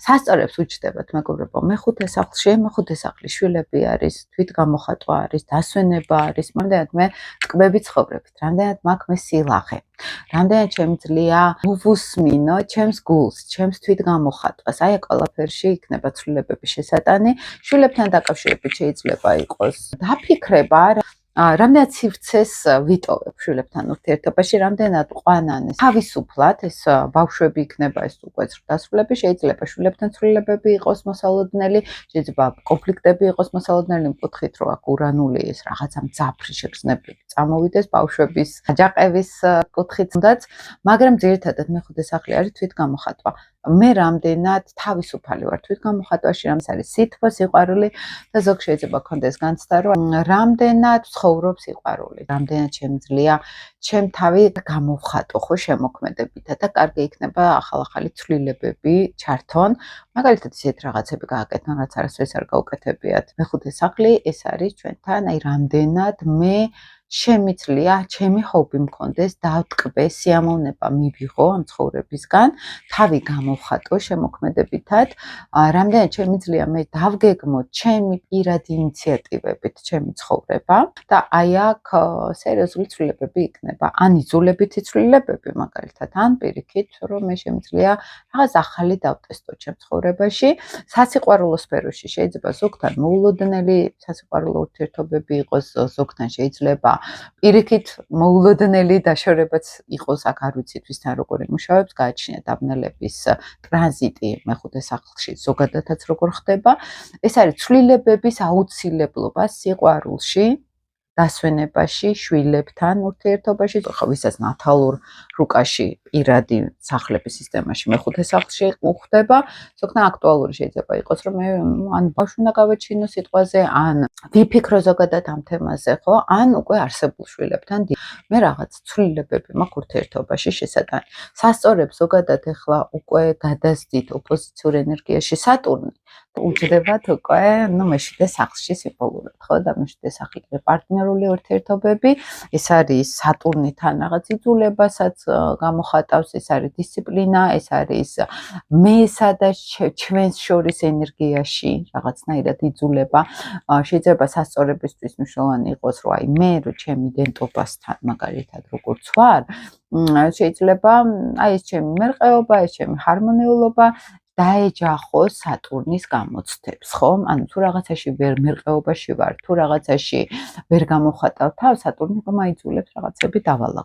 სასწორებს უჩნდებათ მეგობრებო, მეხუთე სახლში, მეხუთე სახლის შვილები არის, თვითგამოხატვა არის, დასვენება არის, რამდენად მე ტკბები ცხოვრებით, რამდენად მაქვს მე სილაღე, რამდენად შემიძლია მოვუსმინო ჩემს გულს, ჩემს თვითგამოხატვას. აი, ყველაფერში იქნება ცვლილებების შესატანი. შვილებთან დაკავშირებით შეიძლება იყოს დაფიქრება, რამდენად სივრცეს ვიტოვებ შვილებთან ურთიერთობაში, რამდენად ყვანან თავისუფლად ეს ბავშვები იქნება ეს უკვე დასრულები, შეიძლება შვილებთან ცვლილებები იყოს მოსალოდნელი, შეიძლება კონფლიქტები იყოს მოსალოდნელი, მკითხით რომ აქ ურანული ეს რაღაცა მძაფრი შეგრძნებები წამოვიდეს ბავშვების აჯაყების კუთხით თუნდაც, მაგრამ ძირითადად მეხუთე სახლი არის თვითგამოხატვა. მე რამდენად თავისუფალი ვარ თვითგამოხატვაში, რამის არის სითბო, სიყვარული და ზოგ შეიძლება გქონდეს განცდა, რომ რამდენად ცხოვრობ სიყვარული, რამდენად შემიძლია ჩემ თავი გამოვხატო ხო შემოქმედებითა და კარგი იქნება ახალ-ახალი ცვლილებები ჩართონ. მაგალითად ისეთ რაღაცები გააკეთონ, რაც არასდროს არ გაუკეთებიათ. მეხუთე სახლი ეს არის ჩვენთან, აი რამდენად მე შემიძლია ჩემი ჰობი მქონდეს, დავტკბე, სიამოვნება მივიღო ამ ცხოვრებისგან, თავი გამოვხატო შემოქმედებითად, რამდენად შემიძლია მე დავგეგმო ჩემი პირადი ინიციატივებით ჩემი ცხოვრება და აი აქ სერიოზული ცვლილებები იქნება. ან იზოლებითი ცვლილებები მაგალითად, ან პირიქით, რომ მე შემიძლია რაღაც ახალი დავტესტო ჩემ ცხოვრებაში. სასიყვარულო სფეროში შეიძლება ზოგთან მოულოდნელი სასიყვარულო ურთიერთობები იყოს, ზოგთან შეიძლება პირიქით მოულოდნელი დაშორებაც იყოს, აქ არ ვიცით ვისთან როგორ იმუშავებს, გააჩნია დაბნელების ტრანზიტი მეხუთე სახლში ზოგადადაც როგორ ხდება. ეს არის ცვლილებების აუცილებლობა სიყვარულში, დასვენებაში, შვილებთან ურთიერთობაში, ხო ვისაც ნათალურ რუკაში პირადი სახლების სისტემაში მეხუთე სახლში ხდება, ზოგადად აქტუალური შეიძლება იყოს, რომ მე ან ბავშვი უნდა გავაჩინო სიტყვაზე, ან ვიფიქრო ზოგადად ამ თემაზე, ხო? ან უკვე არსებულ შვილებთან მე რაღაც ცვლილებები მაქვს ურთიერთობაში შესატანი. სასწორებს ზოგადად ეხლა უკვე გადასდით ოპოზიციურ ენერგიაში სატურნი. უჯდებათ უკვე, მეშვიდე სახლში სიმბოლურად, ხო? და მეშვიდე სახლი პარტნიორული ურთიერთობები, ეს არის სატურნიდან რაღაც იძულებასაც გამოხატავს, ეს არის დისციპლინა, ეს არის მესა და ჩვენს შორის ენერგიაში რაღაცნაირად იძულება. შეიძლება სასწორებისთვის მნიშვნელოვანი იყოს, რომ აი მე რო ჩემ იდენტობასთან მაგალითად როგორც ვარ, შეიძლება აი ეს ჩემი მერყეობა, ეს ჩემი ჰარმონიულობა დაეჯახოს სატურნის გამოცდებს, ხო? ანუ თუ რაღაცაში ვერ მერყეობაში ვარ, თუ რაღაცაში ვერ გამოვხატავ თავს, სატურნი მაიძულებს რაღაცები დავალაგო.